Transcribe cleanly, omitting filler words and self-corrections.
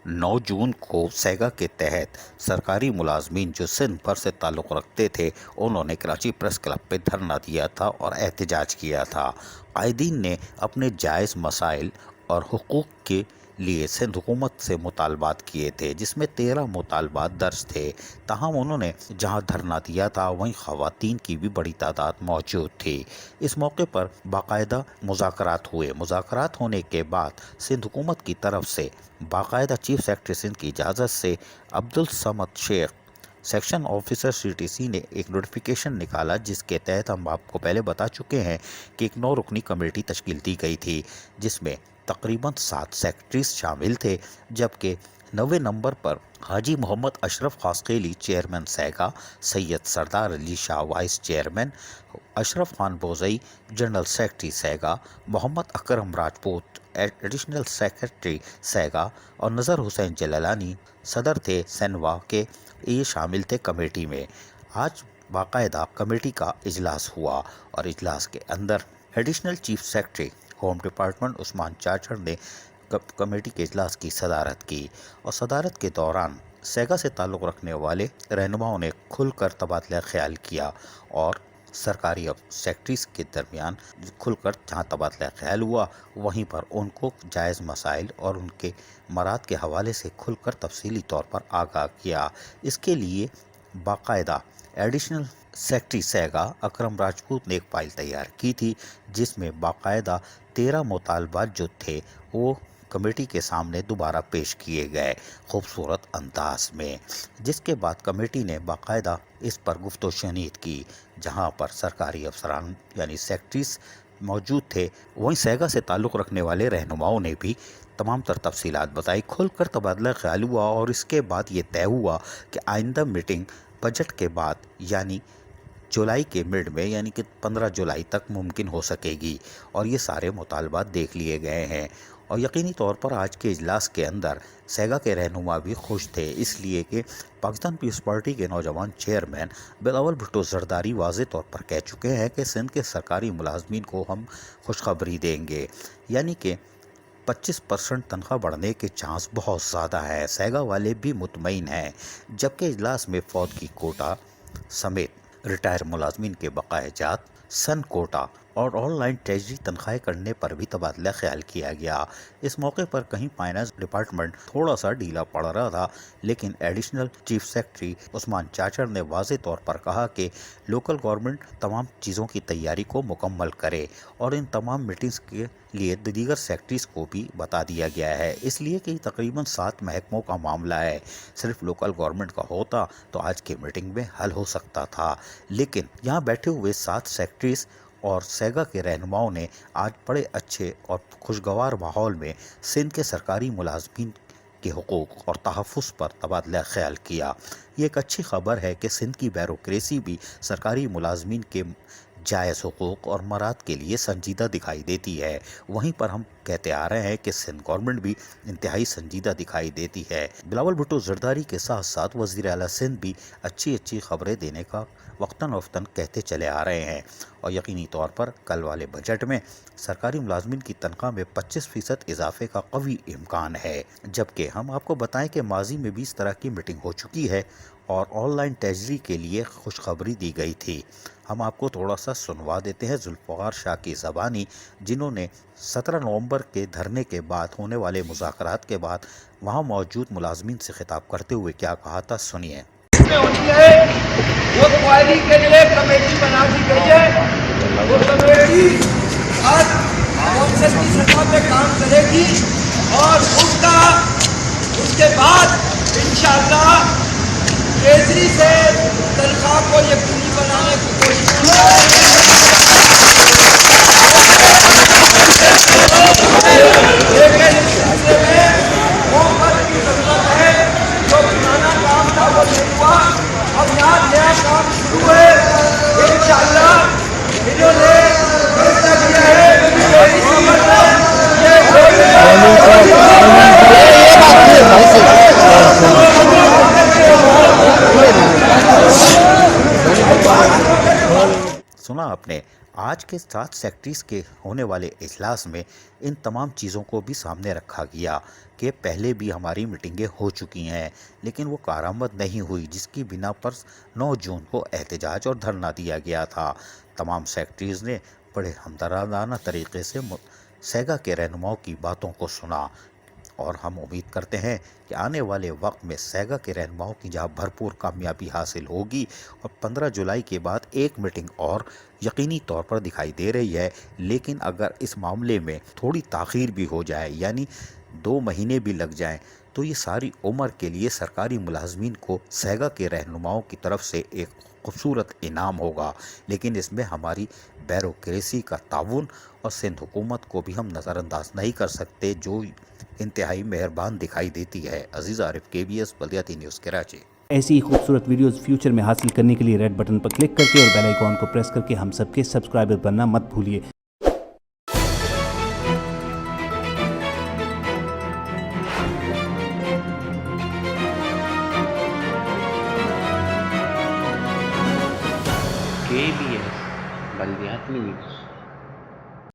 9 जून को सेगा के तहत सरकारी मुलाजमीन जो सिंध भर से ताल्लुक़ रखते थे, उन्होंने कराची प्रेस क्लब पे धरना दिया था और एहतजाज किया था। कायदीन ने अपने जायज़ मसाइल और हुकूक के लिए सिंध हुकूमत से मुतालबात किए थे, जिसमें 13 मुतालबात दर्ज थे। ताहम उन्होंने जहां धरना दिया था वहीं ख़वातीन की भी बड़ी तादाद मौजूद थी। इस मौके पर बाकायदा मुज़ाकरात हुए। मुज़ाकरात होने के बाद सिंध हुकूमत की तरफ से बाकायदा चीफ सेक्रेटरी सिंध की इजाज़त से Abdul Samad Shaikh section officer CTC ने एक नोटिफिकेशन निकाला, जिसके तहत हम आपको पहले बता चुके हैं कि एक 9 रुकनी कमेटी तश्कील दी गई थी, जिसमें तकरीबन 7 सेक्रेटरीज शामिल थे, जबकि 9वें नंबर पर Haji Mohammad Ashraf Khaskheli chairman SEGA, Syed Sardar Ali Shah vice chairman, Ashraf Khan Bozai general secretary SEGA, Mohammad Akram Rajput additional secretary SEGA और नज़र हुसैन जलालानी सदर थे सेनवा के, ये शामिल थे कमेटी में। आज बाकायदा कमेटी का इजलास हुआ और इजलास के अंदर additional chief secretary home department Usman Chachar ने कमेटी के इजलास की सदारत की और सदारत के दौरान सेगा से ताल्लुक़ रखने वाले रहनुमाओं ने खुलकर तबादला ख्याल किया और सरकारी सेक्रेटरीज के दरमियान खुलकर जहाँ तबादला ख्याल हुआ, वहीं पर उनको जायज़ मसाइल और उनके मराद के हवाले से खुलकर तफसीली तौर पर आगाह किया। इसके लिए बाकायदा एडिशनल सेक्रेटरी सेगा अकरम राजपूत ने एक फाइल तैयार की थी, जिसमें बाकायदा 13 मुतालबात जो थे वो कमेटी के सामने दोबारा पेश किए गए खूबसूरत अंदाज में, जिसके बाद कमेटी ने बाकायदा इस पर गुफ्तो शनीद की, जहां पर सरकारी अफसरान यानी सेक्रेटरीज मौजूद थे, वहीं सेगा से ताल्लुक़ रखने वाले रहनुमाओं ने भी तमाम तर तफसीलात बताई। खुलकर तबादला ख्याल हुआ और इसके बाद ये तय हुआ कि आइंदा मीटिंग बजट के बाद यानी जुलाई के मिड में यानी कि 15 जुलाई तक मुमकिन हो सकेगी और ये सारे मुतालबात देख लिए गए हैं। और यकीनी तौर पर आज के इजलास के अंदर सेगा के रहनुमा भी खुश थे, इसलिए कि पाकिस्तान पीपल्स पार्टी के नौजवान चेयरमैन बिलावल भुट्टो जरदारी वाज़े तौर पर कह चुके हैं कि सिंध के सरकारी मुलाजमीन को हम खुशखबरी देंगे, यानी कि 25% तनख्वाह बढ़ने के चांस बहुत ज़्यादा है। सेगा वाले भी मुतमईन हैं, जबकि इजलास में फौज की कोटा समेत रिटायर मुलाजमीन के बकायाजात, सन कोटा और ऑनलाइन ट्रेजरी तनख्वाहें करने पर भी तबादला ख्याल किया गया। इस मौके पर कहीं फाइनेंस डिपार्टमेंट थोड़ा सा ढीला पड़ रहा था, लेकिन additional chief secretary Usman Chachar ने वाज़े तौर पर कहा कि लोकल गवर्नमेंट तमाम चीज़ों की तैयारी को मुकम्मल करे और इन तमाम मीटिंग्स के लिए दीगर सेक्रेटरीज को भी बता दिया गया है, इसलिए कि तकरीबन 7 महकमों का मामला है। सिर्फ लोकल गवर्नमेंट का होता तो आज की मीटिंग में हल हो सकता था, लेकिन यहाँ बैठे हुए 7 सेक्रेटरीज और सेगा के रहनुमाओं ने आज बड़े अच्छे और खुशगवार माहौल में सिंध के सरकारी मुलाजमीन के हुकूक और तहफ़्फ़ुज़ पर तबादला ख्याल किया। ये एक अच्छी खबर है कि सिंध की ब्यूरोक्रेसी भी सरकारी मुलाजमीन के जायज़ हुकूक और मराद के लिए संजीदा दिखाई देती है। वहीं पर हम कहते आ रहे हैं कि सिंध गवर्नमेंट भी इंतहाई संजीदा दिखाई देती है। बिलावल भुट्टो जरदारी के साथ साथ वज़ीर आला सिंध भी अच्छी अच्छी खबरें देने का वक्तन वक्तन कहते चले आ रहे हैं और यकीनी तौर पर कल वाले बजट में सरकारी मुलाजमीन की तनख्वाह में 25% इजाफे का कवी इम्कान है। जबकि हम आपको बताएं कि माजी में भी इस तरह की मीटिंग हो चुकी है और ऑनलाइन ट्रेजरी के लिए खुशखबरी दी गई थी। हम आपको थोड़ा सा सुनवा देते हैं जुल्फ़िकार शाह की ज़बानी, जिन्होंने 17 नवंबर के धरने के बाद होने वाले मुज़ाकरात के बाद वहां मौजूद मुलाजमीन से खिताब करते हुए क्या कहा था, सुनिए। होनी है वो क्वारी के लिए कमेटी बना दी गई है। वो कमेटी आज काउंसिल की सतह पे काम करेगी और उसके बाद इंशाअल्लाह ट्रेजरी से तनख्वाह को यकीनी बनाने की कोशिश की लेकिन इस सिलसिले में वो पद की जरूरत है। जो पुराना काम था वो नहीं हुआ, अब यहाँ नया काम शुरू है। इंशाअल्लाह इन्होंने फैसला किया है मेरी समझ में آج کے 7 سیکٹریز کے ہونے والے اجلاس میں ان تمام چیزوں کو بھی سامنے رکھا گیا کہ پہلے بھی ہماری میٹنگیں ہو چکی ہیں لیکن وہ کارآمد نہیں ہوئی، جس کی بنا پر 9 جون کو احتجاج اور دھرنا دیا گیا تھا۔ تمام سیکٹریز نے بڑے ہمدردانہ طریقے سے سیگا کے رہنماؤں کی باتوں کو سنا اور ہم امید کرتے ہیں کہ آنے والے وقت میں سیگا کے رہنماؤں کی جہاں بھرپور کامیابی حاصل ہوگی اور 15 جولائی کے بعد ایک میٹنگ اور یقینی طور پر دکھائی دے رہی ہے، لیکن اگر اس معاملے میں تھوڑی تاخیر بھی ہو جائے یعنی 2 مہینے بھی لگ جائیں تو یہ ساری عمر کے لیے سرکاری ملازمین کو سیگا کے رہنماؤں کی طرف سے ایک خوبصورت انعام ہوگا، لیکن اس میں ہماری بیوروکریسی کا تعاون اور سندھ حکومت کو بھی ہم نظر انداز نہیں کر سکتے جو انتہائی مہربان دکھائی دیتی ہے۔ عزیز عارف، KBS بلدیاتی نیوز کراچی۔ ایسی ہی خوبصورت ویڈیوز فیوچر میں حاصل کرنے کے لیے ریڈ بٹن پر کلک کر کے اور بیل آئیکن کو پریس کر کے ہم سب کے سبسکرائبر بننا مت بھولیے۔ KBS بلدیاتی نیوز